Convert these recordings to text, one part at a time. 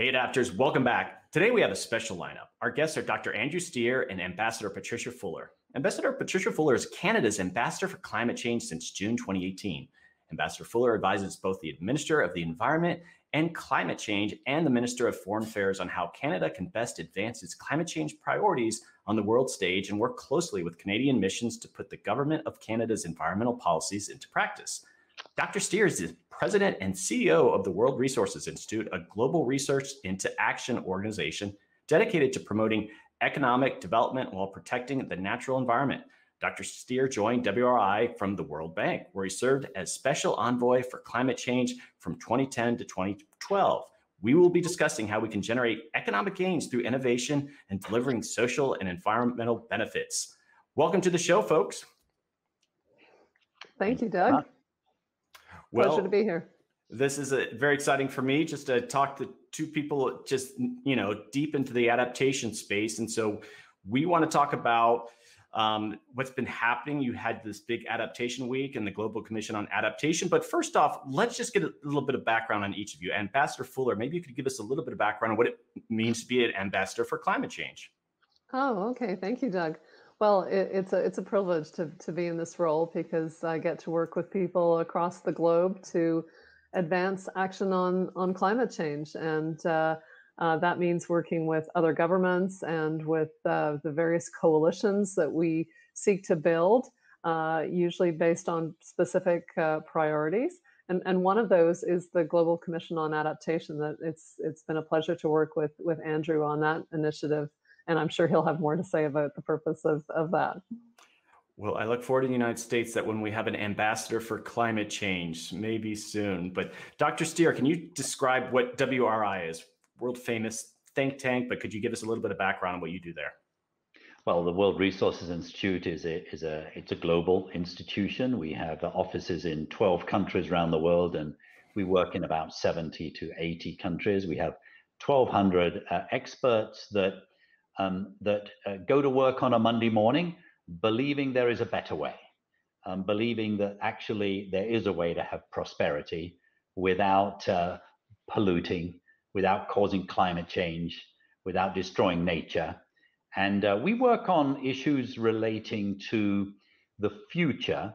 Hey, adapters, welcome back. Today we have a special lineup. Our guests are Dr. Andrew Steer and Ambassador Patricia Fuller. Ambassador Patricia Fuller is Canada's Ambassador for Climate Change since June 2018. Ambassador Fuller advises both the Minister of the Environment and Climate Change and the Minister of Foreign Affairs on how Canada can best advance its climate change priorities on the world stage and work closely with Canadian missions to put the Government of Canada's environmental policies into practice. Dr. Steer is the president and CEO of the World Resources Institute, a global research into action organization dedicated to promoting economic development while protecting the natural environment. Dr. Steer joined WRI from the World Bank, where he served as special envoy for climate change from 2010 to 2012. We will be discussing how we can generate economic gains through innovation and delivering social and environmental benefits. Welcome to the show, folks. Thank you, Doug. Pleasure to be here. This is very exciting for me just to talk to two people just, deep into the adaptation space. And so we want to talk about what's been happening. You had this big adaptation week and the Global Commission on Adaptation. But first off, let's just get a little bit of background on each of you. Ambassador Fuller, maybe you could give us a little bit of background on what it means to be an ambassador for climate change. Oh, okay. Thank you, Doug. Well, it's a privilege to be in this role because I get to work with people across the globe to advance action on climate change. And that means working with other governments and with the various coalitions that we seek to build, usually based on specific priorities. And one of those is the Global Commission on Adaptation. That it's been a pleasure to work with Andrew on that initiative. And I'm sure he'll have more to say about the purpose of that. Well, I look forward in the United States that when we have an ambassador for climate change, maybe soon. But Dr. Steer, can you describe what WRI is? World famous think tank, but could you give us a little bit of background on what you do there? Well, the World Resources Institute it's a global institution. We have offices in 12 countries around the world, and we work in about 70 to 80 countries. We have 1,200 experts that go to work on a Monday morning believing there is a better way, believing that actually there is a way to have prosperity without polluting, without causing climate change, without destroying nature. And we work on issues relating to the future,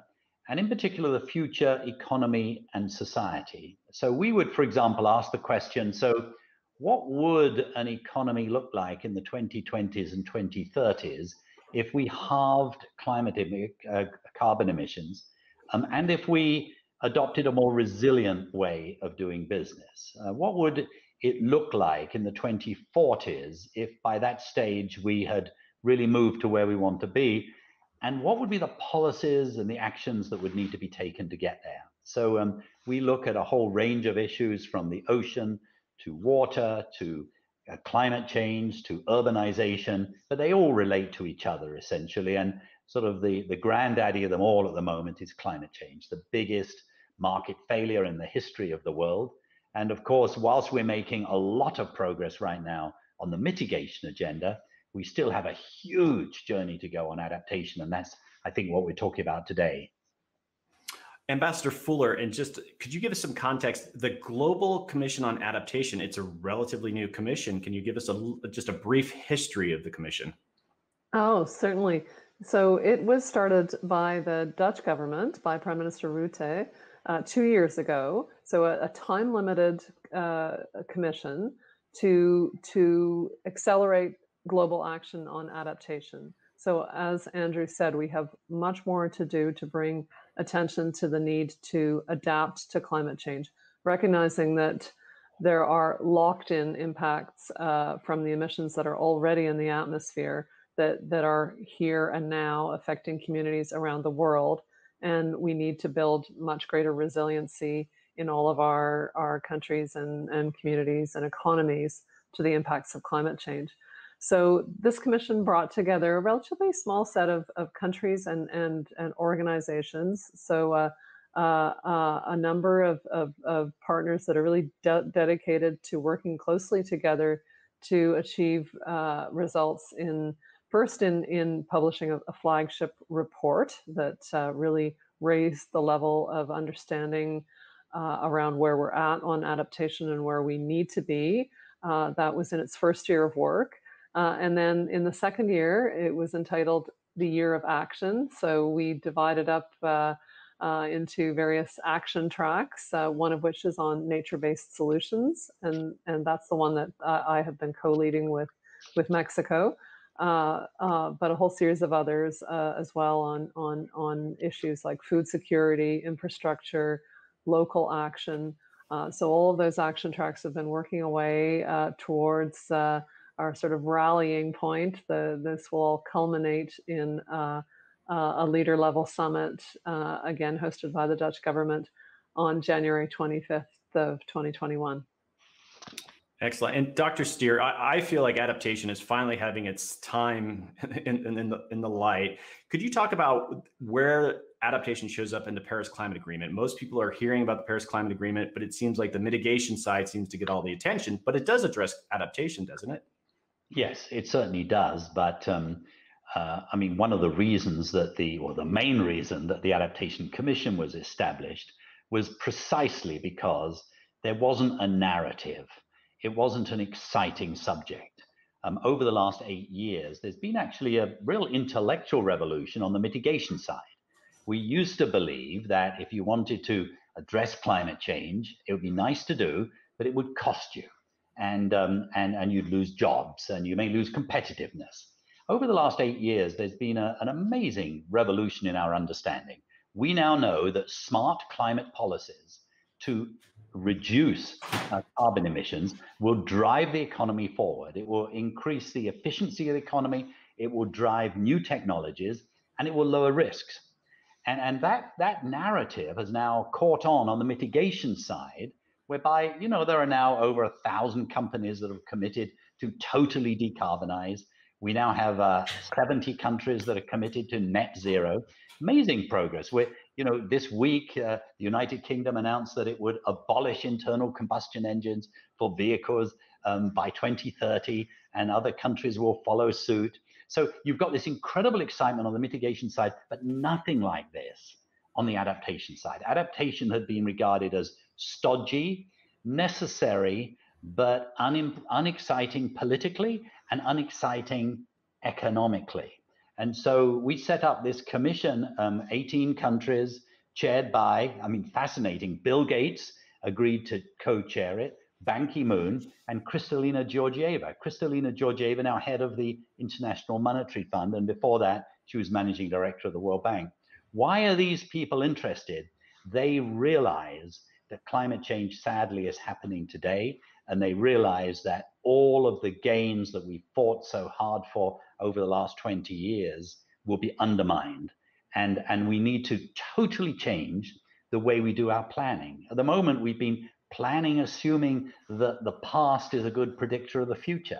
and in particular, the future economy and society. So we would, for example, ask the question, so what would an economy look like in the 2020s and 2030s if we halved carbon emissions, and if we adopted a more resilient way of doing business? What would it look like in the 2040s if by that stage we had really moved to where we want to be? And what would be the policies and the actions that would need to be taken to get there? So we look at a whole range of issues, from the ocean to water, to climate change, to urbanization, but they all relate to each other essentially. And sort of the granddaddy of them all at the moment is climate change, the biggest market failure in the history of the world. And of course, whilst we're making a lot of progress right now on the mitigation agenda, we still have a huge journey to go on adaptation. And that's, I think, what we're talking about today. Ambassador Fuller, and just could you give us some context? The Global Commission on Adaptation, it's a relatively new commission. Can you give us just a brief history of the commission? Oh, certainly. So it was started by the Dutch government, by Prime Minister Rutte, 2 years ago. So a time-limited commission to accelerate global action on adaptation. So as Andrew said, we have much more to do to bring attention to the need to adapt to climate change, recognizing that there are locked-in impacts from the emissions that are already in the atmosphere that are here and now affecting communities around the world. And we need to build much greater resiliency in all of our countries and communities and economies to the impacts of climate change. So this commission brought together a relatively small set of countries and organizations. So a number of partners that are really dedicated to working closely together to achieve results first in publishing a flagship report that really raised the level of understanding around where we're at on adaptation and where we need to be. That was in its first year of work. And then in the second year, it was entitled the Year of Action. So we divided up into various action tracks, one of which is on nature-based solutions, and that's the one that I have been co-leading with Mexico, but a whole series of others as well on issues like food security, infrastructure, local action. So all of those action tracks have been working away towards our sort of rallying point. This will all culminate in a leader level summit, again hosted by the Dutch government on January 25th of 2021. Excellent. And Dr. Stier, I feel like adaptation is finally having its time in the light. Could you talk about where adaptation shows up in the Paris Climate Agreement? Most people are hearing about the Paris Climate Agreement, but it seems like the mitigation side seems to get all the attention, but it does address adaptation, doesn't it? Yes, it certainly does. But I mean, one of the reasons that the main reason that the Adaptation Commission was established was precisely because there wasn't a narrative. It wasn't an exciting subject. Over the last 8 years, there's been actually a real intellectual revolution on the mitigation side. We used to believe that if you wanted to address climate change, it would be nice to do, but it would cost you, and you'd lose jobs, and you may lose competitiveness. Over the last 8 years, there's been an amazing revolution in our understanding. We now know that smart climate policies to reduce carbon emissions will drive the economy forward. It will increase the efficiency of the economy. It will drive new technologies, and it will lower risks. And that narrative has now caught on the mitigation side, whereby, you know, there are now over 1,000 companies that have committed to totally decarbonize. We now have 70 countries that are committed to net zero. Amazing progress. This week, the United Kingdom announced that it would abolish internal combustion engines for vehicles by 2030, and other countries will follow suit. So you've got this incredible excitement on the mitigation side, but nothing like this on the adaptation side. Adaptation had been regarded as stodgy, necessary, but unexciting politically and unexciting economically. And so we set up this commission, 18 countries, chaired by, fascinating, Bill Gates agreed to co-chair it, Ban Ki-moon, and Kristalina Georgieva. Kristalina Georgieva, now head of the International Monetary Fund, and before that, she was managing director of the World Bank. Why are these people interested? They realize that climate change, sadly, is happening today, and they realize that all of the gains that we fought so hard for over the last 20 years will be undermined. And we need to totally change the way we do our planning. At the moment, we've been planning assuming that the past is a good predictor of the future.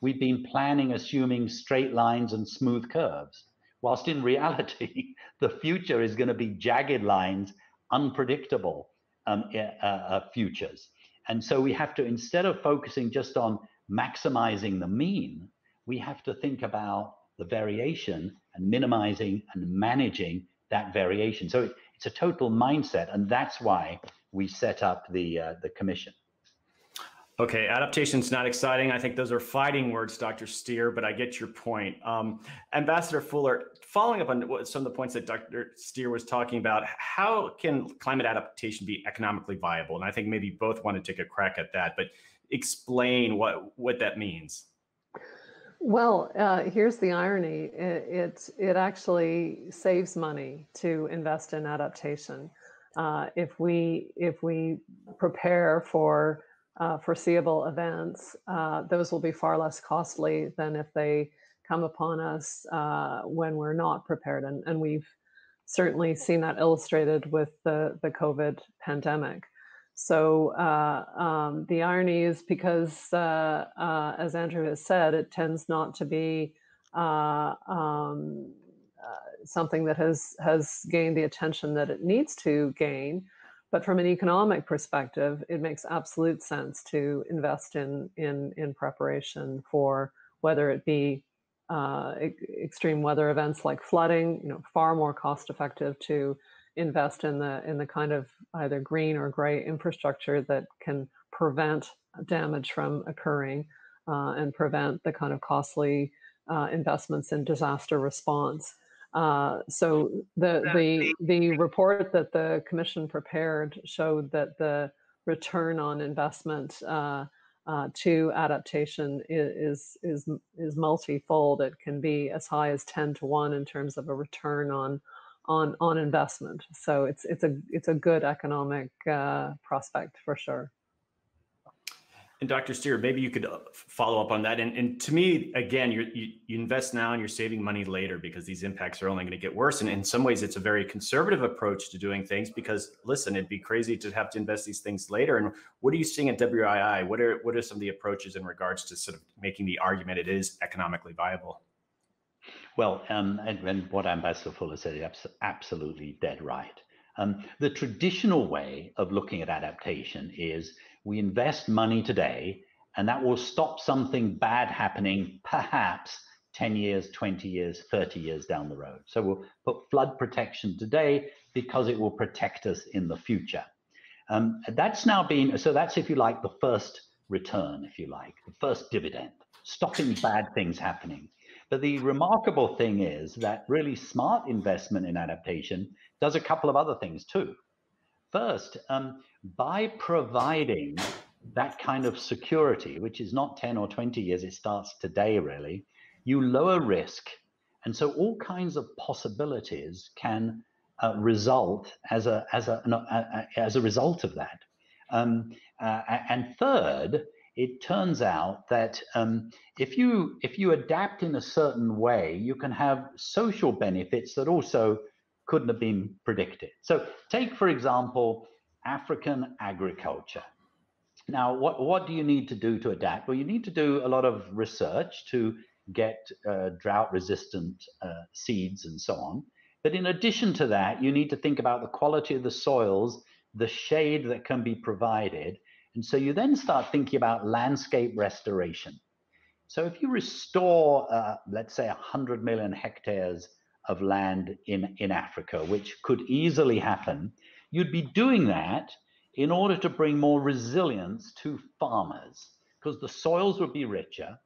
We've been planning assuming straight lines and smooth curves, whilst in reality, the future is going to be jagged lines, unpredictable futures. And so we have to, instead of focusing just on maximizing the mean, we have to think about the variation and minimizing and managing that variation. So it's a total mindset, and that's why we set up the commission. Okay, adaptation's not exciting. I think those are fighting words, Dr. Stier, but I get your point. Ambassador Fuller, following up on some of the points that Dr. Stier was talking about, how can climate adaptation be economically viable? And I think maybe both want to take a crack at that, but explain what that means. Well, here's the irony. It actually saves money to invest in adaptation. If we prepare for foreseeable events, those will be far less costly than if they come upon us when we're not prepared. And we've certainly seen that illustrated with the COVID pandemic. So the irony is because, as Andrew has said, it tends not to be something that has gained the attention that it needs to gain. But from an economic perspective, it makes absolute sense to invest in preparation for whether it be extreme weather events like flooding. Far more cost effective to invest in the kind of either green or gray infrastructure that can prevent damage from occurring and prevent the kind of costly investments in disaster response. So the report that the commission prepared showed that the return on investment to adaptation is multifold. It can be as high as 10 to 1 in terms of a return on investment. So it's a good economic prospect for sure. And Dr. Steer, maybe you could follow up on that. And to me, again, you invest now and you're saving money later because these impacts are only going to get worse. And in some ways, it's a very conservative approach to doing things because, listen, it'd be crazy to have to invest these things later. And what are you seeing at WII? What are some of the approaches in regards to sort of making the argument it is economically viable? Well, and what Ambassador Fuller said is absolutely dead right. The traditional way of looking at adaptation is we invest money today, and that will stop something bad happening perhaps 10 years, 20 years, 30 years down the road. So we'll put flood protection today because it will protect us in the future. That's now been, so that's, if you like, the first return, if you like, the first dividend, stopping bad things happening. But the remarkable thing is that really smart investment in adaptation does a couple of other things too. First, by providing that kind of security, which is not 10 or 20 years, it starts today really, you lower risk. And so all kinds of possibilities can result as a result of that. And third, it turns out that if you adapt in a certain way, you can have social benefits that also couldn't have been predicted. So take, for example, African agriculture. Now, what do you need to do to adapt? Well, you need to do a lot of research to get drought-resistant seeds and so on. But in addition to that, you need to think about the quality of the soils, the shade that can be provided. And so you then start thinking about landscape restoration. So if you restore, let's say, 100 million hectares of land in Africa, which could easily happen, you'd be doing that in order to bring more resilience to farmers, because the soils would be richer,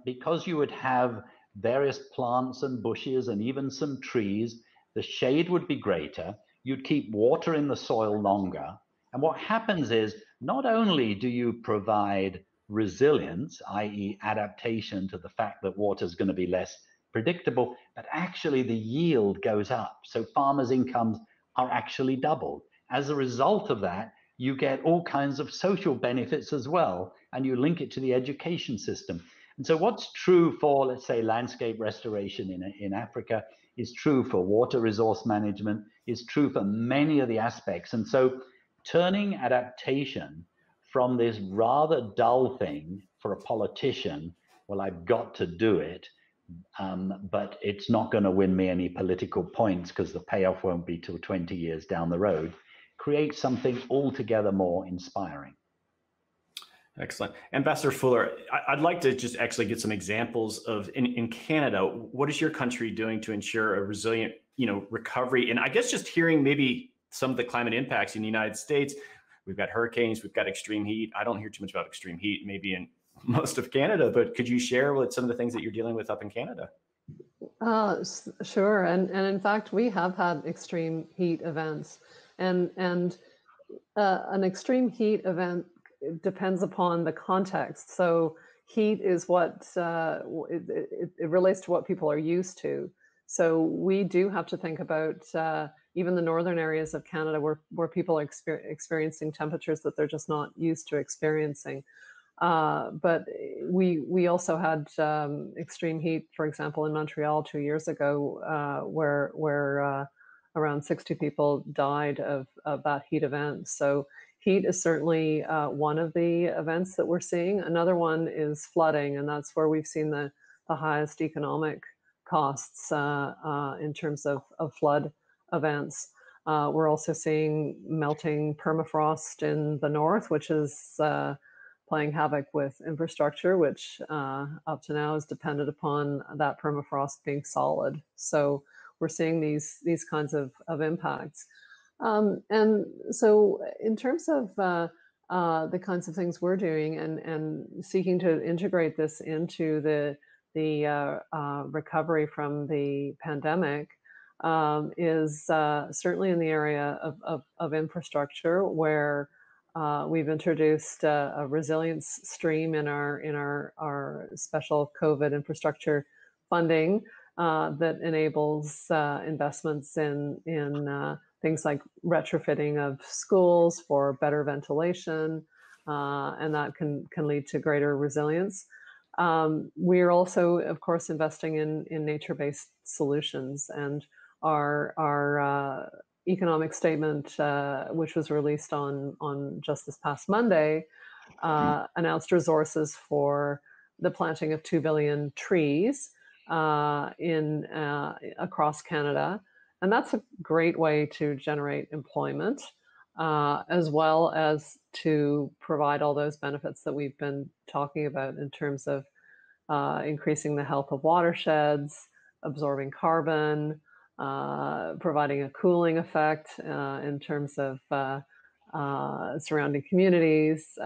because you would have various plants and bushes and even some trees, the shade would be greater, you'd keep water in the soil longer. And what happens is, not only do you provide resilience, i.e. adaptation to the fact that water is going to be less predictable, but actually the yield goes up. So farmers' incomes are actually doubled. As a result of that, you get all kinds of social benefits as well, and you link it to the education system. And so what's true for, let's say, landscape restoration in Africa is true for water resource management, is true for many of the aspects. And so turning adaptation from this rather dull thing for a politician, well, I've got to do it, but it's not going to win me any political points because the payoff won't be till 20 years down the road, creates something altogether more inspiring. Excellent. Ambassador Fuller, I'd like to just actually get some examples of, in Canada, what is your country doing to ensure a resilient, recovery? And I guess just hearing maybe some of the climate impacts in the United States, we've got hurricanes, we've got extreme heat. I don't hear too much about extreme heat, maybe in most of Canada, but could you share with some of the things that you're dealing with up in Canada? Sure. And in fact, we have had extreme heat events, and an extreme heat event depends upon the context. So heat is what it relates to what people are used to. So we do have to think about even the northern areas of Canada where people are experiencing temperatures that they're just not used to experiencing. But we also had extreme heat, for example, in Montreal 2 years ago, where around 60 people died of that heat event. So heat is certainly one of the events that we're seeing. Another one is flooding, and that's where we've seen the highest economic costs in terms of flood events. We're also seeing melting permafrost in the north, which is playing havoc with infrastructure, which up to now is dependent upon that permafrost being solid. So we're seeing these kinds of impacts. And so in terms of the kinds of things we're doing and seeking to integrate this into the recovery from the pandemic is certainly in the area of infrastructure, where we've introduced a resilience stream in our special COVID infrastructure funding that enables investments in things like retrofitting of schools for better ventilation, and that can lead to greater resilience. We're also, of course, investing in nature-based solutions, and our economic statement, which was released on just this past Monday, announced resources for the planting of 2 billion trees in across Canada, and that's a great way to generate employment, as well as to provide all those benefits that we've been talking about in terms of increasing the health of watersheds, absorbing carbon, providing a cooling effect in terms of surrounding communities,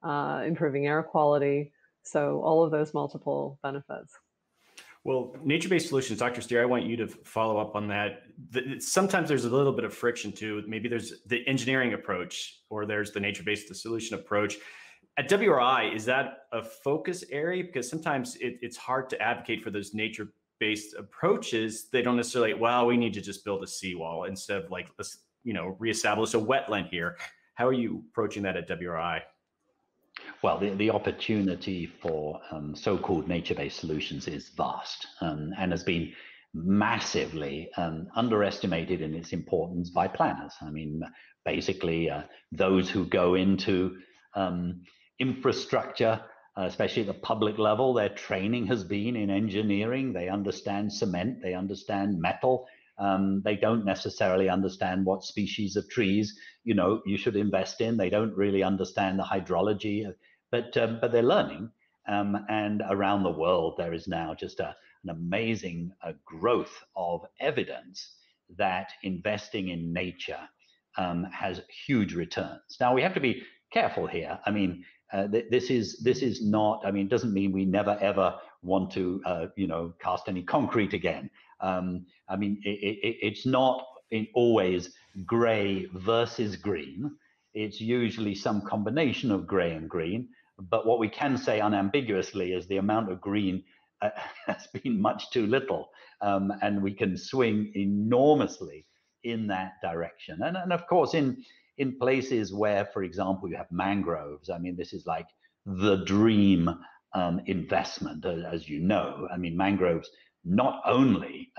improving air quality. So all of those multiple benefits. Well, nature-based solutions, Dr. Steer, I want you to follow up on that. Sometimes there's a little bit of friction too. Maybe there's the engineering approach, or there's the nature-based solution approach. At WRI, is that a focus area? Because sometimes it's hard to advocate for those nature-based approaches. They don't necessarily, well, we need to just build a seawall instead of like, let's, reestablish a wetland here. How are you approaching that at WRI? Well, the opportunity for so-called nature-based solutions is vast and has been massively underestimated in its importance by planners. I mean, basically, those who go into infrastructure, especially at the public level, their training has been in engineering. They understand cement, they understand metal. They don't necessarily understand what species of trees you should invest in. They don't really understand the hydrology, but they're learning. And around the world, there is now just an amazing growth of evidence that investing in nature has huge returns. Now, we have to be careful here. I mean, this is not, I mean, it doesn't mean we never ever want to, cast any concrete again. I mean, it's not always gray versus green. It's usually some combination of gray and green. But what we can say unambiguously is the amount of green has been much too little. And we can swing enormously in that direction. And of course, in places where, for example, you have mangroves, I mean, this is like the dream investment, as you know. I mean, mangroves not only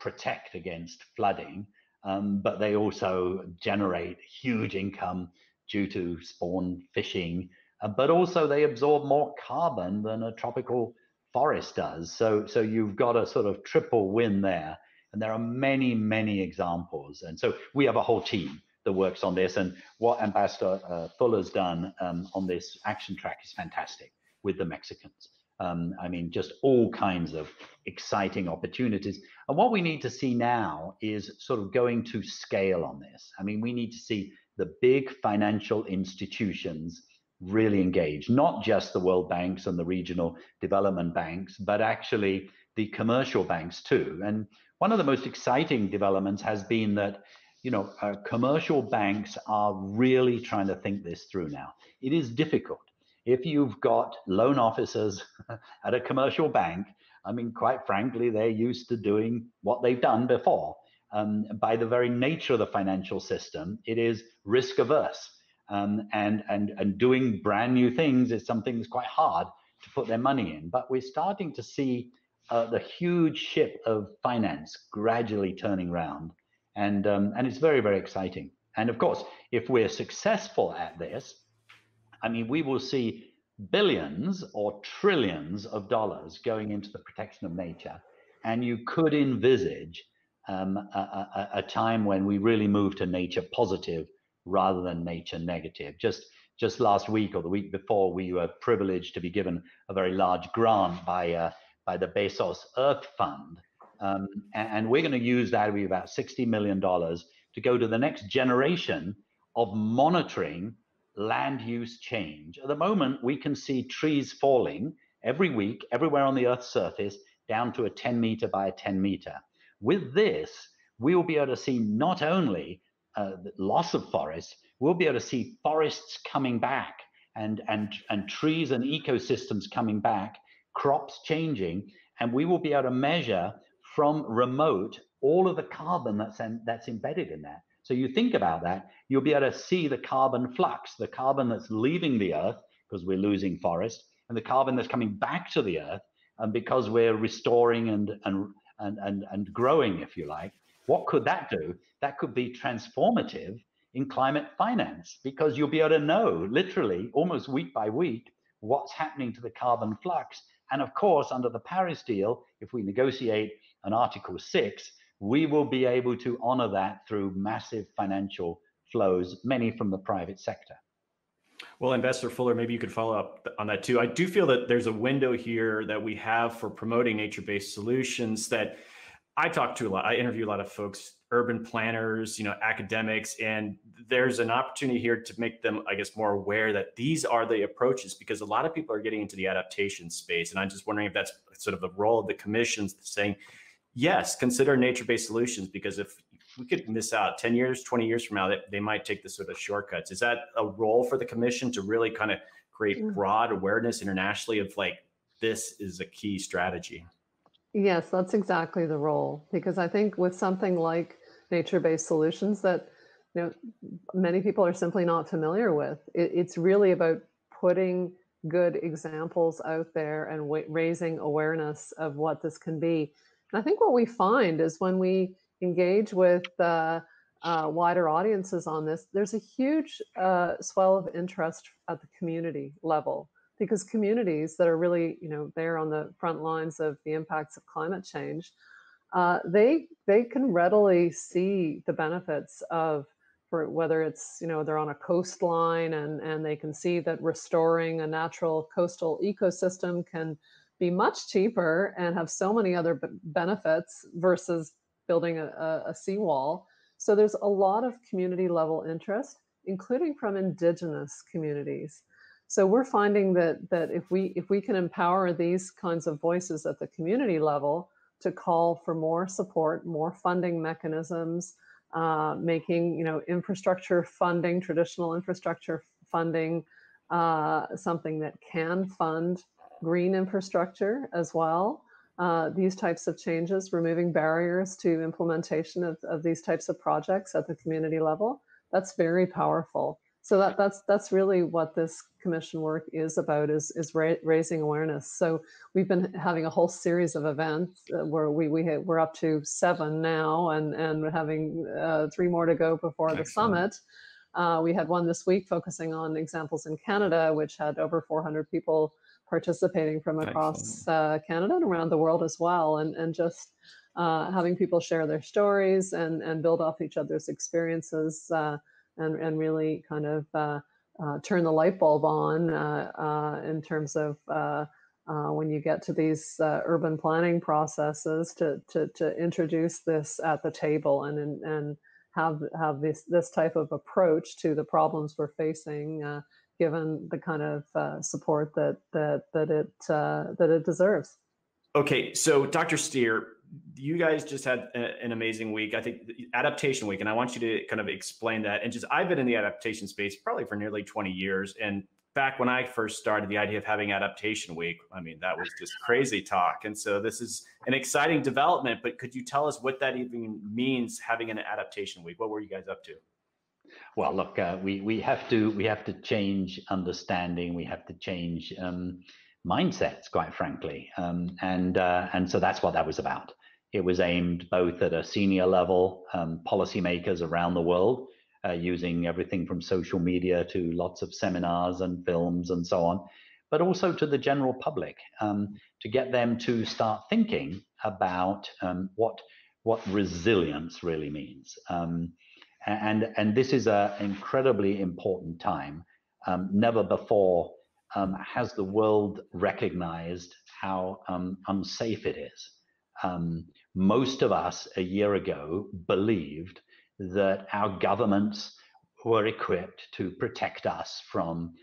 protect against flooding, but they also generate huge income due to spawn fishing, but also they absorb more carbon than a tropical forest does. So you've got a sort of triple win there. And there are many, many examples. And so we have a whole team that works on this. And what Ambassador Fuller's done on this action track is fantastic with the Mexicans. I mean, just all kinds of exciting opportunities. And what we need to see now is sort of going to scale on this. I mean, we need to see the big financial institutions really engage, not just the World Banks and the regional development banks, but actually the commercial banks too. And one of the most exciting developments has been that, commercial banks are really trying to think this through now. It is difficult. If you've got loan officers at a commercial bank, I mean, quite frankly, they're used to doing what they've done before. By the very nature of the financial system, it is risk averse. And doing brand new things is something that's quite hard to put their money in. But we're starting to see the huge ship of finance gradually turning around. And it's very, very exciting. And of course, if we're successful at this, I mean, we will see billions or trillions of dollars going into the protection of nature. And you could envisage a time when we really move to nature positive rather than nature negative. Just last week or the week before, we were privileged to be given a very large grant by the Bezos Earth Fund. And we're going to use that to be about $60 million to go to the next generation of monitoring land use change. At the moment, we can see trees falling every week, everywhere on the Earth's surface, down to a 10 meter by a 10 meter. With this, we will be able to see not only the loss of forests, we'll be able to see forests coming back and trees and ecosystems coming back, crops changing, and we will be able to measure from remote all of the carbon that's embedded in that. So you think about that, you'll be able to see the carbon flux, the carbon that's leaving the Earth because we're losing forest, and the carbon that's coming back to the Earth because we're restoring and growing, if you like. What could that do? That could be transformative in climate finance, because you'll be able to know literally almost week by week what's happening to the carbon flux. And of course, under the Paris deal, if we negotiate an Article 6, we will be able to honor that through massive financial flows, many from the private sector. Well, Ambassador Fuller, maybe you could follow up on that too. I do feel that there's a window here that we have for promoting nature-based solutions that I talk to a lot. I interview a lot of folks, urban planners, academics, and there's an opportunity here to make them, I guess, more aware that these are the approaches, because a lot of people are getting into the adaptation space. And I'm just wondering if that's sort of the role of the commissions, saying, yes, consider nature-based solutions, because if we could miss out 10 years, 20 years from now, they might take the sort of shortcuts. Is that a role for the commission to really kind of create broad awareness internationally of like, this is a key strategy? Yes, that's exactly the role, because I think with something like nature-based solutions that many people are simply not familiar with, it's really about putting good examples out there and raising awareness of what this can be. And I think what we find is when we engage with wider audiences on this, there's a huge swell of interest at the community level, because communities that are really, there on the front lines of the impacts of climate change, they can readily see the benefits of, for whether it's, they're on a coastline and they can see that restoring a natural coastal ecosystem can be much cheaper and have so many other benefits versus building a seawall. So there's a lot of community level interest, including from indigenous communities. So we're finding that if we can empower these kinds of voices at the community level to call for more support, more funding mechanisms, making infrastructure funding, traditional infrastructure funding, something that can fund green infrastructure as well. These types of changes, removing barriers to implementation of these types of projects at the community level, that's very powerful. So that's really what this commission work is about, is raising awareness. So we've been having a whole series of events where we're up to 7 now, and we're having 3 more to go before Excellent. The summit. We had one this week focusing on examples in Canada, which had over 400 people participating from across Canada and around the world as well, and just having people share their stories and build off each other's experiences. And really kind of turn the light bulb on in terms of when you get to these urban planning processes to introduce this at the table and have this type of approach to the problems we're facing, given the kind of support that it deserves. Okay, so Dr. Steer, you guys just had an amazing week. I think Adaptation Week, and I want you to kind of explain that. And I've been in the adaptation space probably for nearly 20 years. And back when I first started, the idea of having Adaptation Week, I mean, that was just crazy talk. And so this is an exciting development, but could you tell us what that even means, having an Adaptation Week? What were you guys up to? Well, look, we have to change understanding. We have to change mindsets, quite frankly, and so that's what that was about. It was aimed both at a senior level, policymakers around the world, using everything from social media to lots of seminars and films and so on, but also to the general public, to get them to start thinking about what resilience really means. And this is an incredibly important time. Never before has the world recognized how unsafe it is. Most of us a year ago believed that our governments were equipped to protect us from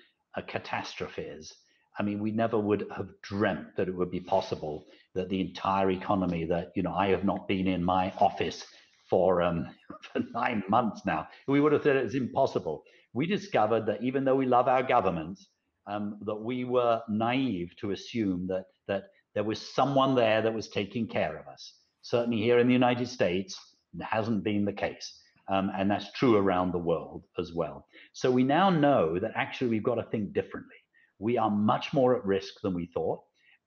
catastrophes. I mean, we never would have dreamt that it would be possible that the entire economy that, I have not been in my office for, for 9 months now, we would have thought it was impossible. We discovered that even though we love our governments, that we were naive to assume that there was someone there that was taking care of us. Certainly here in the United States, it hasn't been the case. And that's true around the world as well. So we now know that actually we've got to think differently. We are much more at risk than we thought,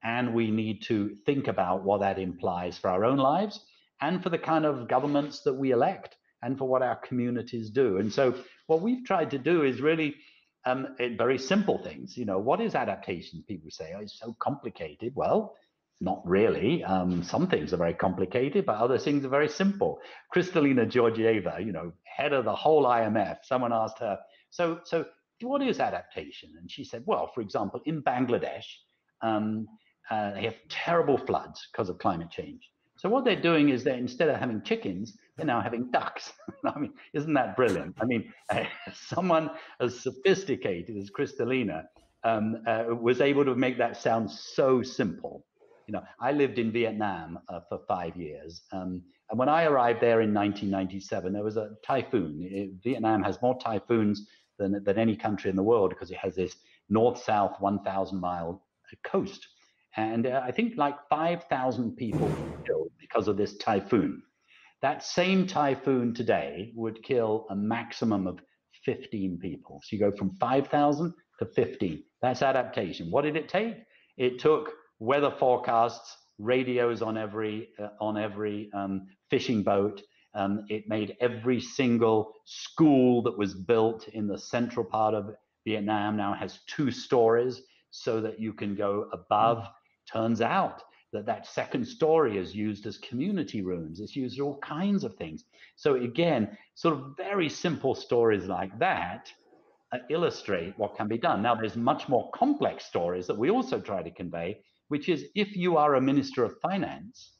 and we need to think about what that implies for our own lives and for the kind of governments that we elect and for what our communities do. And so what we've tried to do is really very simple things. What is adaptation? People say, oh, it's so complicated. Well, not really. Some things are very complicated, but other things are very simple. Kristalina Georgieva, head of the whole IMF, someone asked her, so what is adaptation? And she said, well, for example, in Bangladesh, they have terrible floods because of climate change. So what they're doing is that instead of having chickens, they're now having ducks. I mean, isn't that brilliant? I mean, someone as sophisticated as Kristalina was able to make that sound so simple. I lived in Vietnam for 5 years. And when I arrived there in 1997, there was a typhoon. Vietnam has more typhoons than any country in the world because it has this north-south 1,000-mile coast. And I think like 5,000 people were killed because of this typhoon. That same typhoon today would kill a maximum of 15 people. So you go from 5,000 to 15. That's adaptation. What did it take? It took weather forecasts, radios on every fishing boat. It made every single school that was built in the central part of Vietnam now has 2 stories so that you can go above. Turns out that second story is used as community rooms. It's used for all kinds of things. So again, sort of very simple stories like that illustrate what can be done. Now, there's much more complex stories that we also try to convey, which is if you are a minister of finance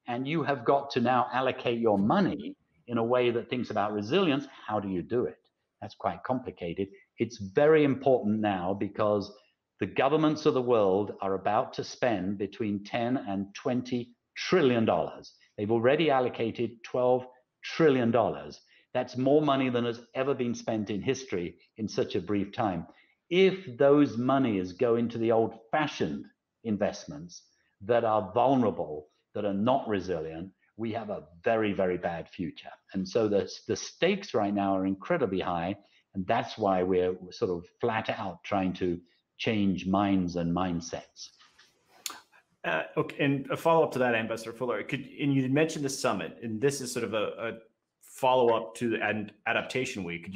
and you have got to now allocate your money in a way that thinks about resilience, how do you do it? That's quite complicated. It's very important now because the governments of the world are about to spend between 10 and 20 trillion dollars. They've already allocated $12 trillion. That's more money than has ever been spent in history in such a brief time. If those monies go into the old-fashioned investments that are vulnerable, that are not resilient, we have a very, very bad future. And so the stakes right now are incredibly high, and that's why we're sort of flat out trying to change minds and mindsets. Okay, and a follow-up to that, Ambassador Fuller, and you mentioned the summit, and this is sort of a follow-up to the Adaptation Week.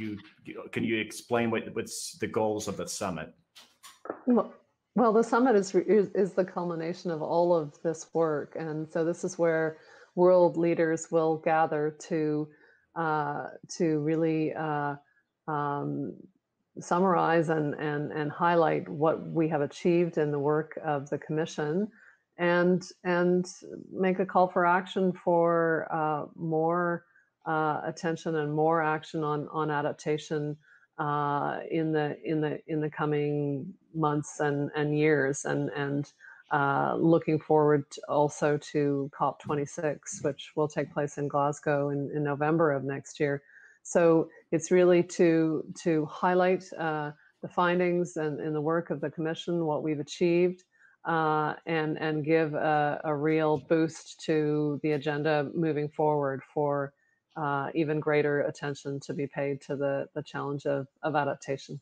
Can you explain what's the goals of the summit? Well, the summit is the culmination of all of this work, and so this is where world leaders will gather to really summarize and highlight what we have achieved in the work of the Commission, and make a call for action for more attention and more action on adaptation in the coming months and years, and looking forward also to COP26, which will take place in Glasgow in November of next year. So it's really to highlight the findings and the work of the Commission, what we've achieved, and give a real boost to the agenda moving forward for even greater attention to be paid to the challenge of adaptation.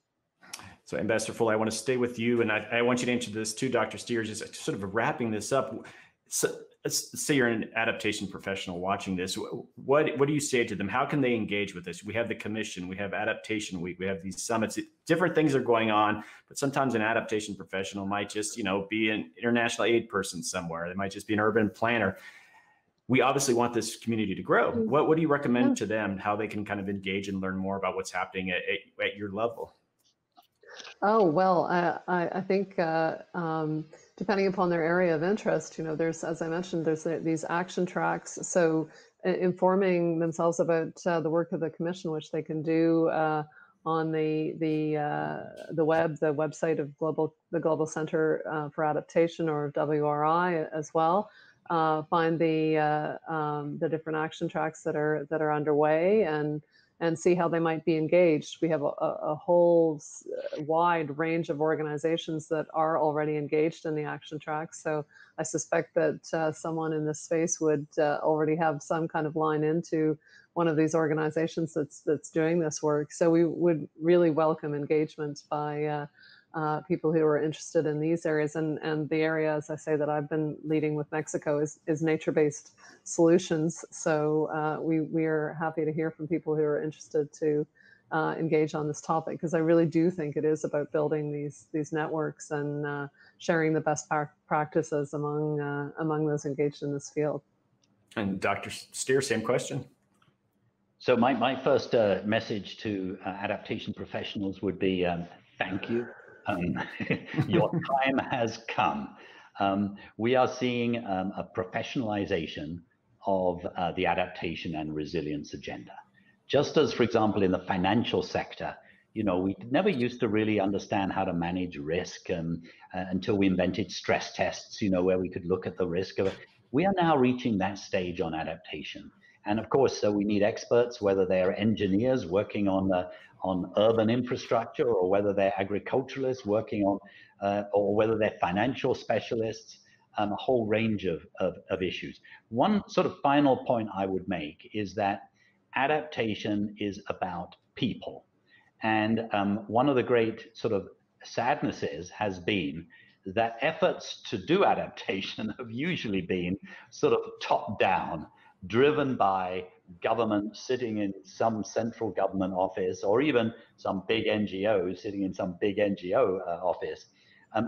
So Ambassador Fuller, I want to stay with you, and I want you to answer this too, Dr. Steer, just sort of wrapping this up. So, let's say you're an adaptation professional watching this. What do you say to them? How can they engage with this? We have the Commission, we have Adaptation Week, we have these summits. Different things are going on, but sometimes an adaptation professional might just, be an international aid person somewhere. They might just be an urban planner. We obviously want this community to grow. What do you recommend to them, how they can kind of engage and learn more about what's happening at your level? Oh, well, I think depending upon their area of interest, there's, as I mentioned, there's these action tracks. So informing themselves about the work of the Commission, which they can do on the web, the website of the Global Center for Adaptation, or WRI, as well. Find the different action tracks that are underway, and see how they might be engaged. We have a whole wide range of organizations that are already engaged in the action tracks. So I suspect that someone in this space would already have some kind of line into one of these organizations that's doing this work. So we would really welcome engagement by people who are interested in these areas. And the area, as I say, that I've been leading with Mexico is nature-based solutions. So we are happy to hear from people who are interested to engage on this topic, because I really do think it is about building these networks and sharing the best practices among those engaged in this field. And Dr. Steer, same question. So my first message to adaptation professionals would be thank you. Your time has come. We are seeing a professionalization of the adaptation and resilience agenda. Just as, for example, in the financial sector, we never used to really understand how to manage risk until we invented stress tests, where we could look at the risk of it. We are now reaching that stage on adaptation. And of course, so we need experts, whether they're engineers working on urban infrastructure, or whether they're agriculturalists working on, or whether they're financial specialists, a whole range of issues. One sort of final point I would make is that adaptation is about people. And one of the great sort of sadnesses has been that efforts to do adaptation have usually been sort of top down, driven by government sitting in some central government office, or even some big NGO sitting in some big NGO office.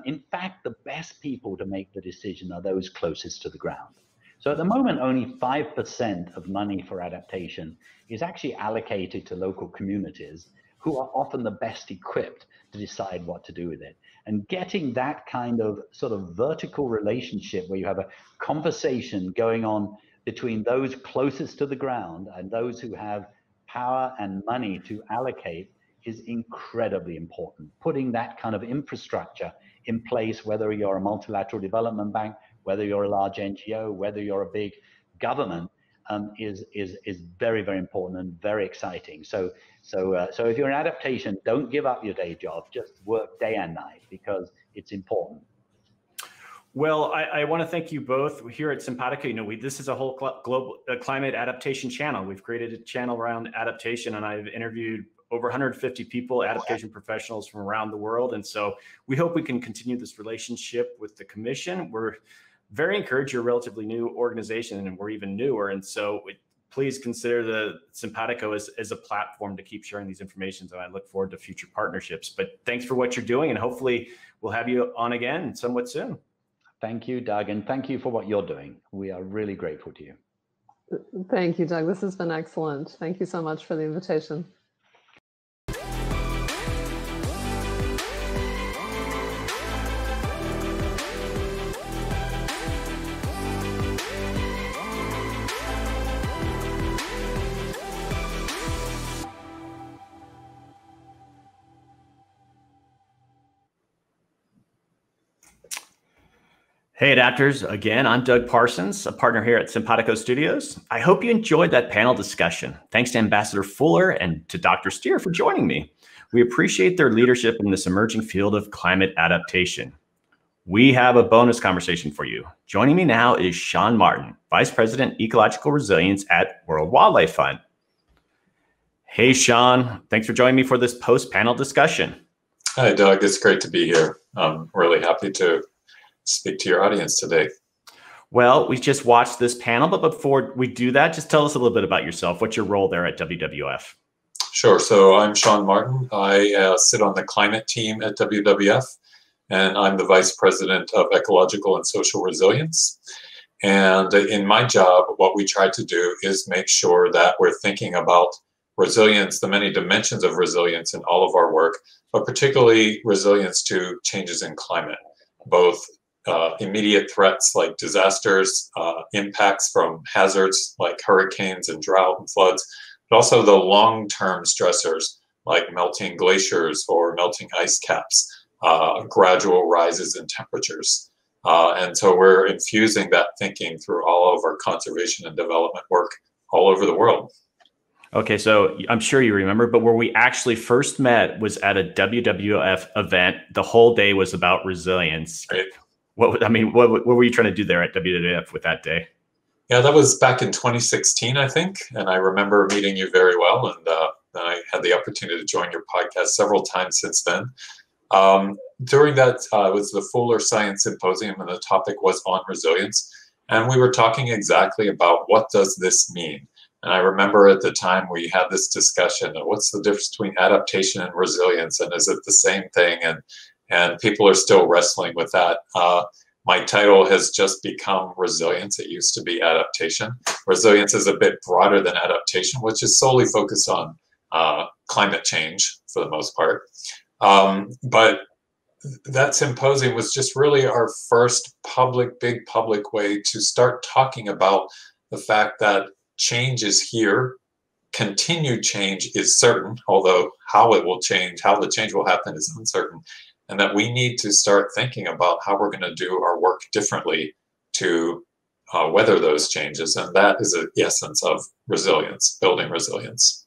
In fact, the best people to make the decision are those closest to the ground. So at the moment, only 5% of money for adaptation is actually allocated to local communities, who are often the best equipped to decide what to do with it. And getting that kind of sort of vertical relationship, where you have a conversation going on between those closest to the ground and those who have power and money to allocate, is incredibly important. Putting that kind of infrastructure in place, whether you're a multilateral development bank, whether you're a large NGO, whether you're a big government, is very, very important and very exciting. So if you're in adaptation, don't give up your day job. Just work day and night, because it's important. Well, I want to thank you both here at Simpatico. This is a whole global climate adaptation channel. We've created a channel around adaptation, and I've interviewed over 150 people, adaptation professionals from around the world. And so we hope we can continue this relationship with the Commission. We're very encouraged. You're a relatively new organization, and we're even newer. And so please consider the Simpatico as a platform to keep sharing these informations. And I look forward to future partnerships. But thanks for what you're doing, and hopefully we'll have you on again somewhat soon. Thank you, Doug, and thank you for what you're doing. We are really grateful to you. Thank you, Doug. This has been excellent. Thank you so much for the invitation. Hey adapters, again, I'm Doug Parsons, a partner here at Simpatico Studios. I hope you enjoyed that panel discussion. Thanks to Ambassador Fuller and to Dr. Steer for joining me. We appreciate their leadership in this emerging field of climate adaptation. We have a bonus conversation for you. Joining me now is Sean Martin, Vice President, Ecological Resilience at World Wildlife Fund. Hey, Sean, thanks for joining me for this post-panel discussion. Hi, Doug. It's great to be here. I'm really happy to speak to your audience today. Well, we just watched this panel, but before we do that, just tell us a little bit about yourself. What's your role there at WWF? Sure. So I'm Sean Martin. I sit on the climate team at WWF, and I'm the Vice President of Ecological and Social Resilience. And in my job, what we try to do is make sure that we're thinking about resilience, the many dimensions of resilience in all of our work, but particularly resilience to changes in climate, both immediate threats like disasters, impacts from hazards like hurricanes and drought and floods, but also the long-term stressors like melting glaciers or melting ice caps, gradual rises in temperatures. And so we're infusing that thinking through all of our conservation and development work all over the world. Okay, so I'm sure you remember, but where we actually first met was at a WWF event. The whole day was about resilience. Right. What were you trying to do there at WWF with that day? Yeah, that was back in 2016, I think. And I remember meeting you very well. And I had the opportunity to join your podcast several times since then. During that, it was the Fuller Science Symposium, and the topic was on resilience. And we were talking exactly about what does this mean? And I remember at the time we had this discussion of what's the difference between adaptation and resilience, and is it the same thing? And people are still wrestling with that. My title has just become resilience. It used to be adaptation. Resilience is a bit broader than adaptation, which is solely focused on climate change for the most part. But that symposium was just really our first big public way to start talking about the fact that change is here. Continued change is certain, although how it will change, how the change will happen is uncertain. And that we need to start thinking about how we're going to do our work differently to weather those changes. And that is the essence of resilience, building resilience.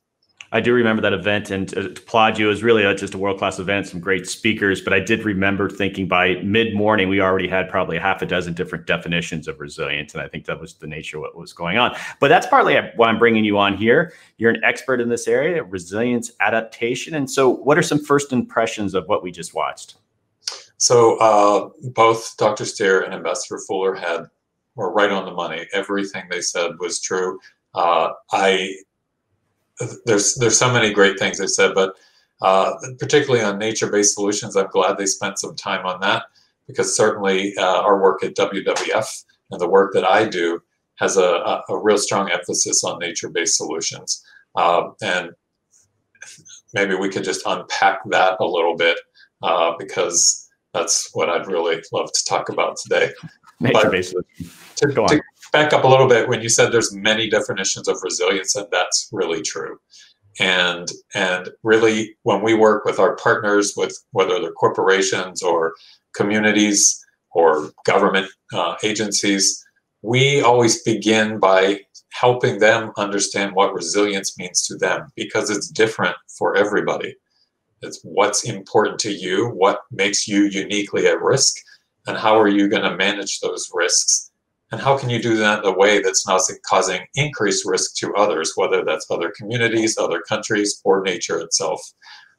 I do remember that event, and to applaud you. It was really just a world-class event, some great speakers, but I did remember thinking by mid-morning, we already had probably half a dozen different definitions of resilience, and I think that was the nature of what was going on. But that's partly why I'm bringing you on here. You're an expert in this area, resilience, adaptation, and so what are some first impressions of what we just watched? So both Dr. Steer and Ambassador Fuller were right on the money. Everything they said was true. There's so many great things they said, but particularly on nature-based solutions, I'm glad they spent some time on that, because certainly our work at WWF and the work that I do has a real strong emphasis on nature-based solutions. And maybe we could just unpack that a little bit, because that's what I'd really love to talk about today. Nature-based solutions. To back up a little bit, when you said there's many definitions of resilience, and that's really true. And really, when we work with our partners, with whether they're corporations or communities or government agencies, we always begin by helping them understand what resilience means to them, because it's different for everybody. It's what's important to you, what makes you uniquely at risk, and how are you going to manage those risks? And how can you do that in a way that's not causing increased risk to others, whether that's other communities, other countries, or nature itself?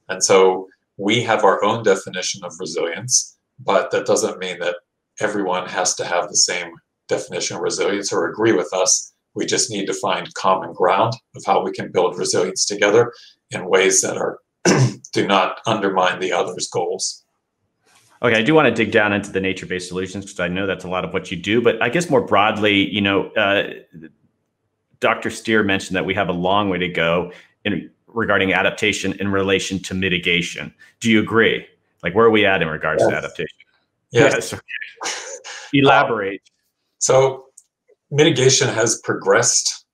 And so we have our own definition of resilience, but that doesn't mean that everyone has to have the same definition of resilience or agree with us. We just need to find common ground of how we can build resilience together in ways that are do not undermine the other's goals. Okay, I do want to dig down into the nature-based solutions, because I know that's a lot of what you do. But I guess more broadly, Dr. Steer mentioned that we have a long way to go regarding adaptation in relation to mitigation. Do you agree? Like, where are we at in regards to adaptation? Yes. Okay. Elaborate. So mitigation has progressed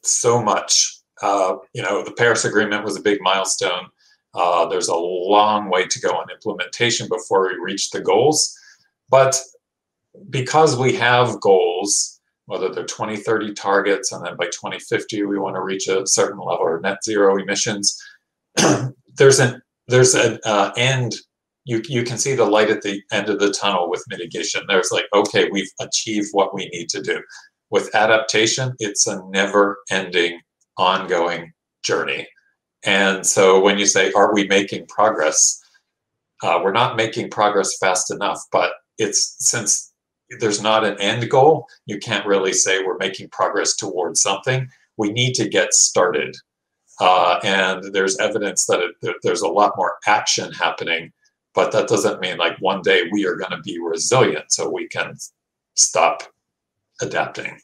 so much. The Paris Agreement was a big milestone. There's a long way to go on implementation before we reach the goals. But because we have goals, whether they're 2030 targets, and then by 2050 we want to reach a certain level of net zero emissions, there's an end. You can see the light at the end of the tunnel with mitigation. There's like, okay, we've achieved what we need to do. With adaptation, it's a never-ending, ongoing journey. And so when you say, are we making progress? We're not making progress fast enough, but since there's not an end goal, you can't really say we're making progress towards something. We need to get started. And there's evidence that there's a lot more action happening, but that doesn't mean like one day we are going to be resilient so we can stop adapting.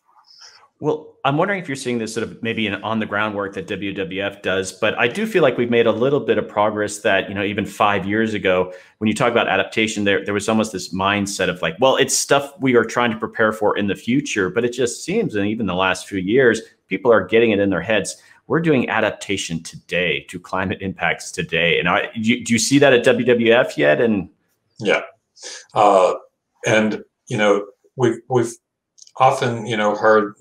Well, I'm wondering if you're seeing this sort of maybe on the ground work that WWF does, but I do feel like we've made a little bit of progress that, even 5 years ago, when you talk about adaptation, there was almost this mindset of like, well, it's stuff we are trying to prepare for in the future, but it just seems, and even the last few years, people are getting it in their heads. we're doing adaptation today to climate impacts today. And do you see that at WWF yet? And yeah, and we've often heard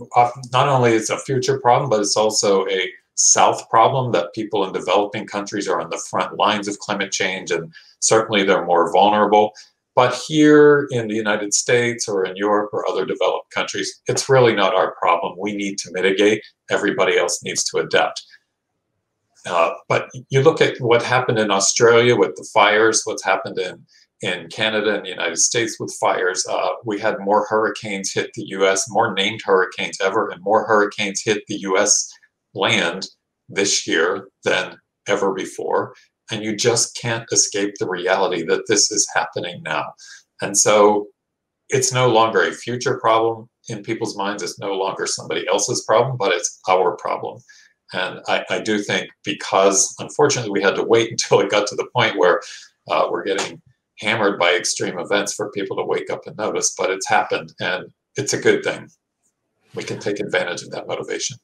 not only it's a future problem, but it's also a South problem, that people in developing countries are on the front lines of climate change, and certainly they're more vulnerable. But here in the United States or in Europe or other developed countries, it's really not our problem. We need to mitigate. Everybody else needs to adapt. But you look at what happened in Australia with the fires, what's happened in Canada and the United States with fires. We had more hurricanes hit the US, more named hurricanes ever, and more hurricanes hit the US land this year than ever before. And you just can't escape the reality that this is happening now. And so it's no longer a future problem in people's minds. It's no longer somebody else's problem, but it's our problem. And I do think, because unfortunately we had to wait until it got to the point where we're getting hammered by extreme events for people to wake up and notice, but it's happened, and it's a good thing. We can take advantage of that motivation.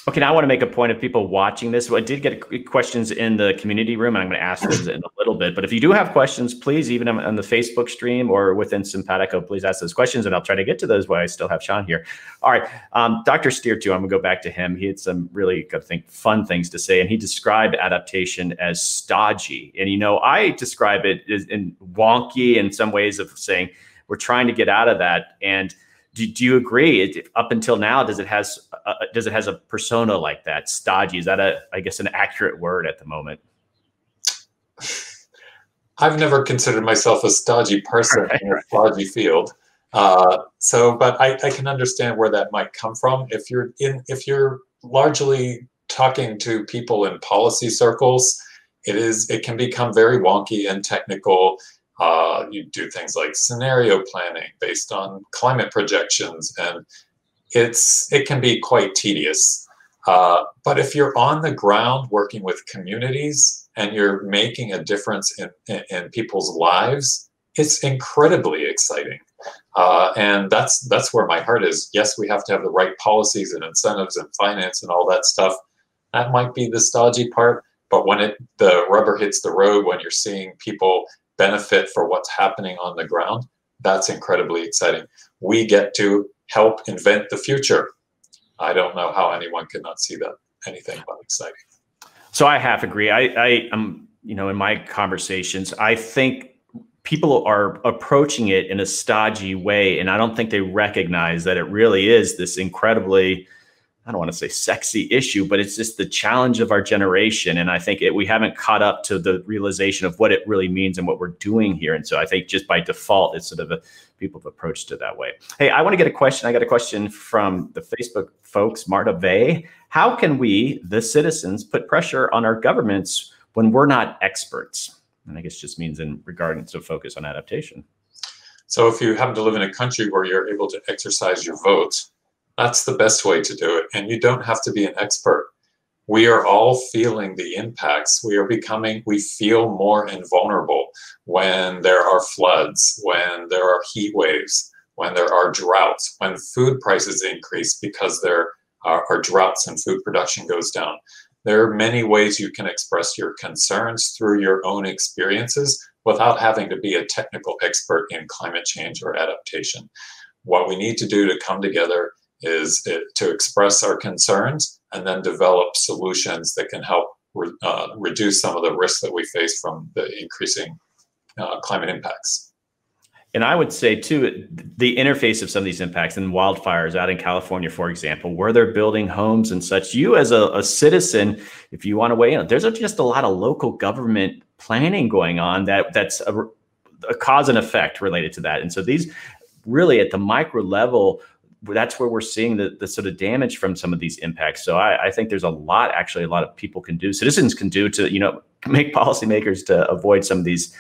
Okay, now I want to make a point of people watching this. I did get questions in the community room, and I'm going to ask those in a little bit. But if you do have questions, please, even on the Facebook stream or within Simpatico, please ask those questions, and I'll try to get to those while I still have Sean here. All right, Dr. Steer, too, I'm going to go back to him. He had some really, I think, fun things to say, and he described adaptation as stodgy. And, I describe it as in wonky in some ways, of saying we're trying to get out of that. And do you agree? Up until now, does it has a persona like that? Stodgy, is that I guess an accurate word at the moment? I've never considered myself a stodgy person in a stodgy field. But I can understand where that might come from. If you're largely talking to people in policy circles, it can become very wonky and technical. You do things like scenario planning based on climate projections, and it can be quite tedious. But if you're on the ground working with communities and you're making a difference in people's lives, it's incredibly exciting. And that's where my heart is. Yes, we have to have the right policies and incentives and finance and all that stuff. That might be the stodgy part, but when the rubber hits the road, when you're seeing people benefit for what's happening on the ground, that's incredibly exciting. We get to help invent the future. I don't know how anyone could not see that anything but exciting. So I half agree. I'm, in my conversations, I think people are approaching it in a stodgy way, and I don't think they recognize that it really is this incredibly, I don't want to say sexy issue, but it's just the challenge of our generation. And I think we haven't caught up to the realization of what it really means and what we're doing here. And so I think just by default, it's sort of people have approached it that way. Hey, I want to get a question. I got a question from the Facebook folks, Marta Vey. How can we, the citizens, put pressure on our governments when we're not experts? And I guess just means in regard to focus on adaptation. So if you happen to live in a country where you're able to exercise your vote, that's the best way to do it. And you don't have to be an expert. We are all feeling the impacts. We feel more invulnerable when there are floods, when there are heat waves, when there are droughts, when food prices increase because there are droughts and food production goes down. There are many ways you can express your concerns through your own experiences without having to be a technical expert in climate change or adaptation. What we need to do to come together is to express our concerns and then develop solutions that can help reduce some of the risks that we face from the increasing climate impacts. And I would say, too, the interface of some of these impacts and wildfires out in California, for example, where they're building homes and such, you as a citizen, if you want to weigh in, there's just a lot of local government planning going on that's a cause and effect related to that. And so these really at the micro level, that's where we're seeing the sort of damage from some of these impacts. So I think there's a lot of people can do, citizens can do to, make policymakers to avoid some of these,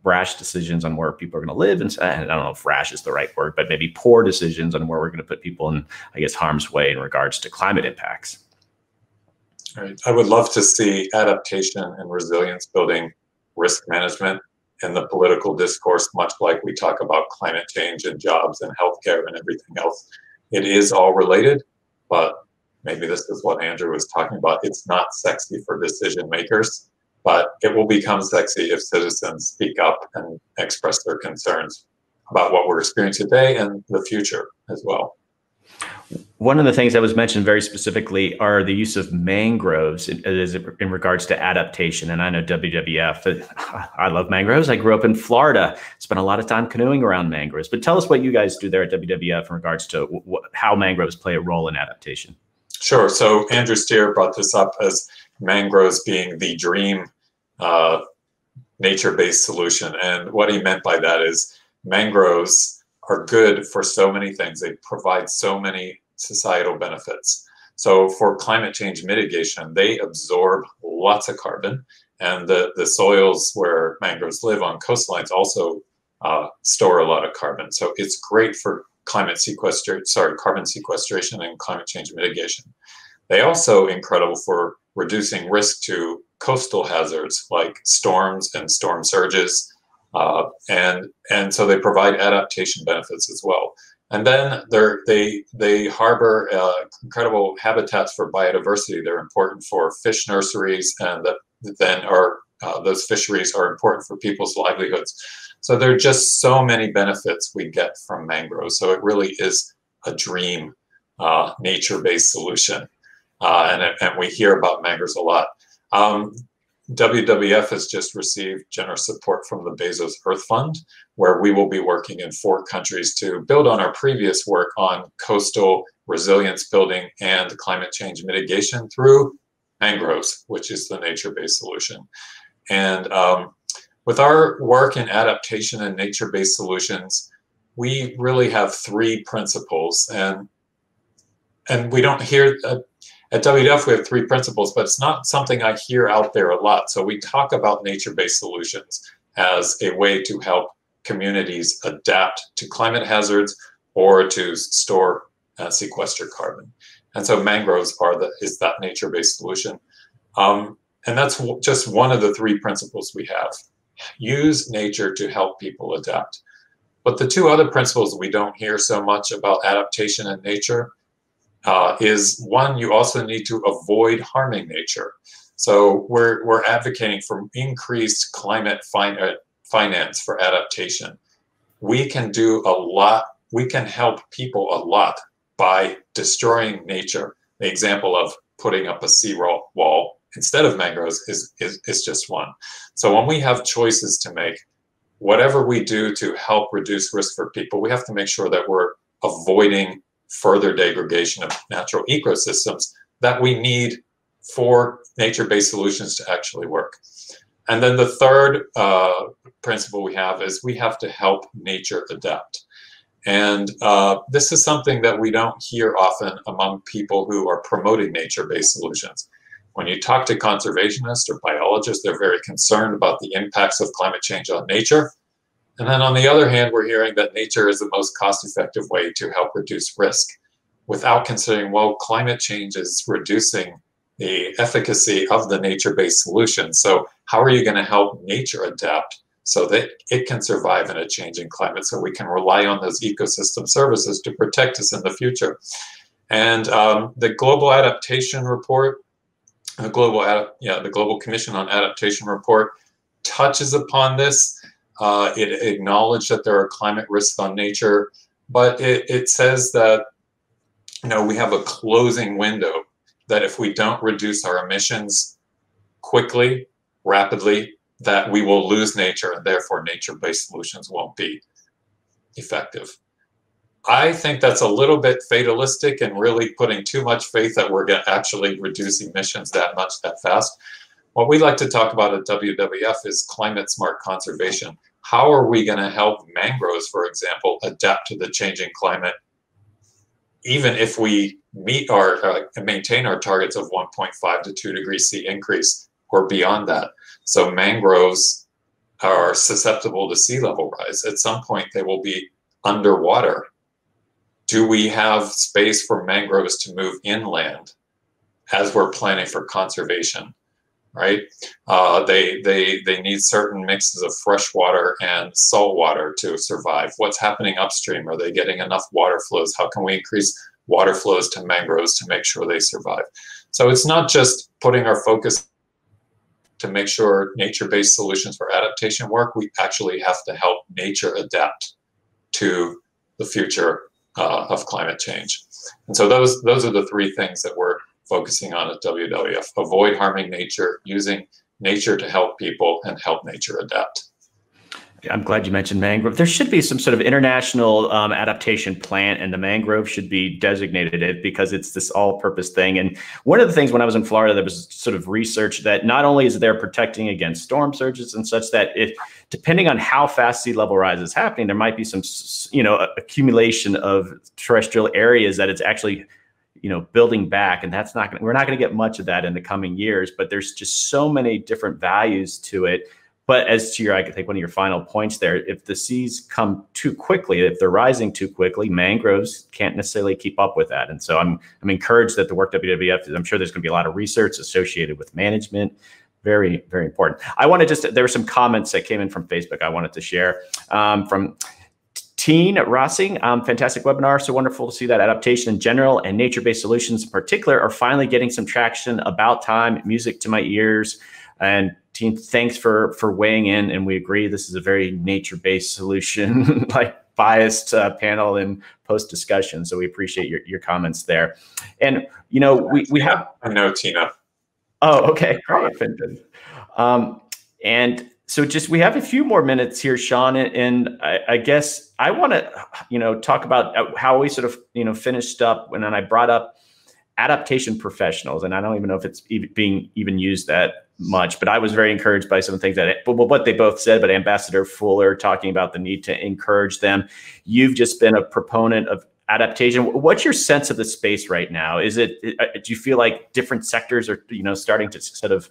rash decisions on where people are going to live. And I don't know if rash is the right word, but maybe poor decisions on where we're going to put people in, I guess, harm's way in regards to climate impacts. Right. I would love to see adaptation and resilience building risk management in the political discourse, much like we talk about climate change and jobs and healthcare and everything else. It is all related, but maybe this is what Andrew was talking about. It's not sexy for decision makers, but it will become sexy if citizens speak up and express their concerns about what we're experiencing today and the future as well. One of the things that was mentioned very specifically are the use of mangroves in regards to adaptation. And I know WWF, I love mangroves. I grew up in Florida, spent a lot of time canoeing around mangroves. But tell us what you guys do there at WWF in regards to how mangroves play a role in adaptation. Sure. So Andrew Steer brought this up as mangroves being the dream nature-based solution. And what he meant by that is mangroves are good for so many things. They provide so many societal benefits. So for climate change mitigation, they absorb lots of carbon, and the soils where mangroves live on coastlines also store a lot of carbon. So it's great for carbon sequestration and climate change mitigation. They also incredible for reducing risk to coastal hazards like storms and storm surges. And so they provide adaptation benefits as well. And then they harbor incredible habitats for biodiversity. They're important for fish nurseries, and those fisheries are important for people's livelihoods. So there are just so many benefits we get from mangroves. So it really is a dream nature-based solution. And we hear about mangroves a lot. WWF has just received generous support from the Bezos Earth Fund, where we will be working in 4 countries to build on our previous work on coastal resilience building and climate change mitigation through mangroves, which is the nature-based solution. And with our work in adaptation and nature-based solutions, we really have 3 principles. And we don't hear... At WWF, we have 3 principles, but it's not something I hear out there a lot. So we talk about nature-based solutions as a way to help communities adapt to climate hazards or to store and sequester carbon. And so mangroves is that nature-based solution. And that's just one of the 3 principles we have. Use nature to help people adapt. But the 2 other principles we don't hear so much about adaptation and nature is one, you also need to avoid harming nature. So we're advocating for increased climate finance for adaptation. We can do a lot. We can help people a lot by destroying nature. The example of putting up a seawall wall instead of mangroves is just one. So when we have choices to make, whatever we do to help reduce risk for people, we have to make sure that we're avoiding further degradation of natural ecosystems that we need for nature-based solutions to actually work. And then the third principle we have is we have to help nature adapt. And this is something that we don't hear often among people who are promoting nature-based solutions. When you talk to conservationists or biologists, they're very concerned about the impacts of climate change on nature. And then on the other hand, we're hearing that nature is the most cost-effective way to help reduce risk without considering, well, climate change is reducing the efficacy of the nature-based solution. So how are you going to help nature adapt so that it can survive in a changing climate so we can rely on those ecosystem services to protect us in the future? And the Global Adaptation Report, the Global Commission on Adaptation Report touches upon this. It acknowledged that there are climate risks on nature, but it says that we have a closing window, that if we don't reduce our emissions quickly, rapidly, that we will lose nature, and therefore nature-based solutions won't be effective. I think that's a little bit fatalistic and really putting too much faith that we're going to actually reduce emissions that fast. What we like to talk about at WWF is climate smart conservation. How are we going to help mangroves, for example, adapt to the changing climate, even if we meet maintain our targets of 1.5 to 2 degrees C increase or beyond that? So mangroves are susceptible to sea level rise. At some point, they will be underwater. Do we have space for mangroves to move inland as we're planning for conservation? Right? They need certain mixes of fresh water and salt water to survive. What's happening upstream? Are they getting enough water flows? How can we increase water flows to mangroves to make sure they survive. So it's not just putting our focus to make sure nature-based solutions for adaptation work. We actually have to help nature adapt to the future of climate change. And so those are the three things that we're focusing on at WWF. Avoid harming nature, using nature to help people, and help nature adapt. I'm glad you mentioned mangrove. There should be some sort of international adaptation plan, and the mangrove should be designated it because it's this all-purpose thing. And one of the things when I was in Florida, there was sort of research that not only is there protecting against storm surges and such, that if depending on how fast sea level rise is happening, there might be some, accumulation of terrestrial areas that it's actually, building back, and that's not we're not going to get much of that in the coming years. But there's just so many different values to it. But as to I think one of your final points there, if the seas come too quickly, if they're rising too quickly, mangroves can't necessarily keep up with that. And so I'm encouraged that the work WWF is, I'm sure there's going to be a lot of research associated with management. Very, very important. I want to there were some comments that came in from Facebook I wanted to share from Teen Rossing. Fantastic webinar. So wonderful to see that adaptation in general and nature-based solutions in particular are finally getting some traction. About time. Music to my ears. And Teen, thanks for weighing in, and we agree this is a very nature-based solution, like biased panel and post discussion. So we appreciate your comments there. And we have. I know Tina. Oh, okay, great. And so we have a few more minutes here, Sean, and I guess I want to talk about how we sort of finished up when I brought up adaptation professionals, and I don't even know if it's being used that much, but I was very encouraged by some things what they both said, but Ambassador Fuller talking about the need to encourage them. You've just been a proponent of adaptation. What's your sense of the space right now? Do you feel like different sectors are, starting to sort of,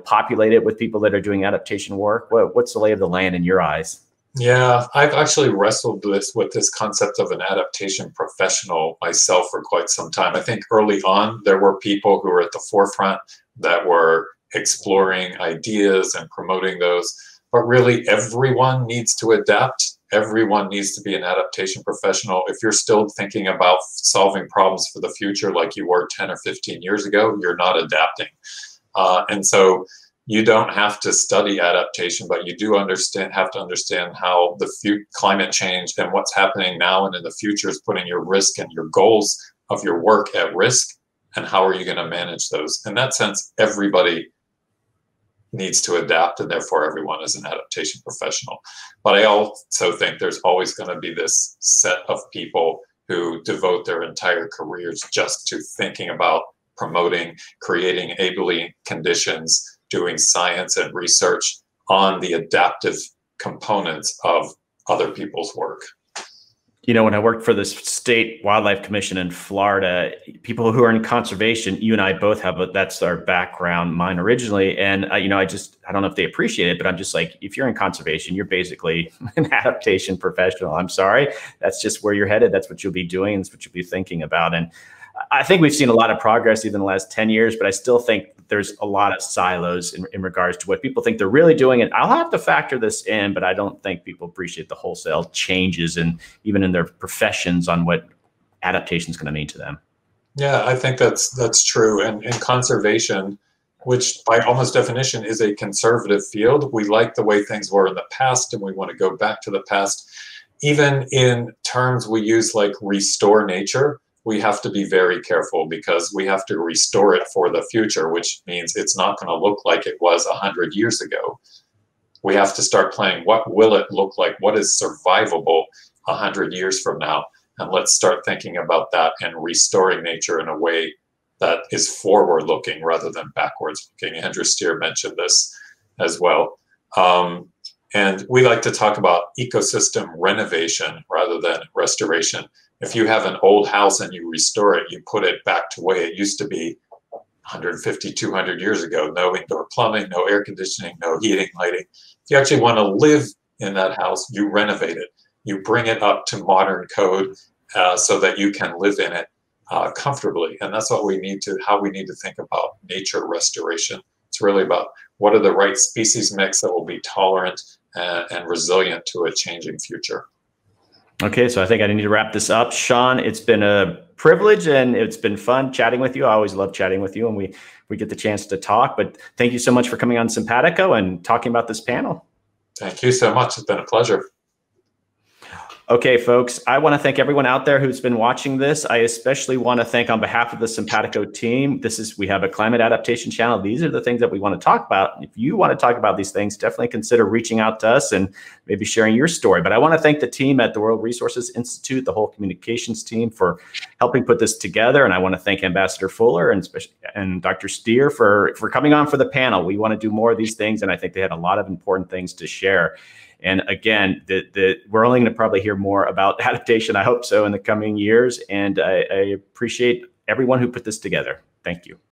populate it with people that are doing adaptation work? What's the lay of the land in your eyes? Yeah, I've actually wrestled with this concept of an adaptation professional myself for quite some time. I think early on, there were people who were at the forefront that were exploring ideas and promoting those, but really everyone needs to adapt. Everyone needs to be an adaptation professional. If you're still thinking about solving problems for the future like you were 10 or 15 years ago, you're not adapting. And so you don't have to study adaptation, but you do have to understand how the climate change and what's happening now and in the future is putting your risk and your goals of your work at risk, and how are you going to manage those? In that sense, everybody needs to adapt, and therefore everyone is an adaptation professional. But I also think there's always going to be this set of people who devote their entire careers just to thinking about promoting, creating enabling conditions, doing science and research on the adaptive components of other people's work. When I worked for the State Wildlife Commission in Florida, people who are in conservation, you and I both have that's our background, mine originally. And, I don't know if they appreciate it, but I'm just like, if you're in conservation, you're basically an adaptation professional. I'm sorry. That's just where you're headed. That's what you'll be doing. That's what you'll be thinking about. And I think we've seen a lot of progress even in the last 10 years, but I still think there's a lot of silos in regards to what people think they're really doing. And I'll have to factor this in, but I don't think people appreciate the wholesale changes and even in their professions on what adaptation is going to mean to them. Yeah, I think that's true. And in conservation, which by almost definition is a conservative field, we like the way things were in the past and we want to go back to the past. Even in terms we use like restore nature, we have to be very careful because we have to restore it for the future, which means it's not going to look like it was 100 years ago. We have to start playing, what will it look like? What is survivable 100 years from now? And let's start thinking about that and restoring nature in a way that is forward looking rather than backwards looking. Andrew Steer mentioned this as well. And we like to talk about ecosystem renovation rather than restoration. If you have an old house and you restore it, you put it back to the way it used to be 150, 200 years ago. No indoor plumbing, no air conditioning, no heating, lighting. If you actually want to live in that house, you renovate it. You bring it up to modern code so that you can live in it comfortably. And that's what we need to, how we need to think about nature restoration. It's really about what are the right species mix that will be tolerant and resilient to a changing future. Okay, so I think I need to wrap this up. Sean, it's been a privilege and it's been fun chatting with you. I always love chatting with you, and we get the chance to talk. But thank you so much for coming on Simpatico and talking about this panel. Thank you so much. It's been a pleasure. Okay, folks, I want to thank everyone out there who's been watching this. I especially want to thank on behalf of the Simpatico team. We have a climate adaptation channel. These are the things that we want to talk about. If you want to talk about these things, definitely consider reaching out to us and maybe sharing your story. But I want to thank the team at the World Resources Institute, the whole communications team, for helping put this together. And I want to thank Ambassador Fuller and Dr. Steer for coming on for the panel. We want to do more of these things, and I think they had a lot of important things to share. And again, we're only going to probably hear more about adaptation, I hope so, in the coming years. And I appreciate everyone who put this together. Thank you.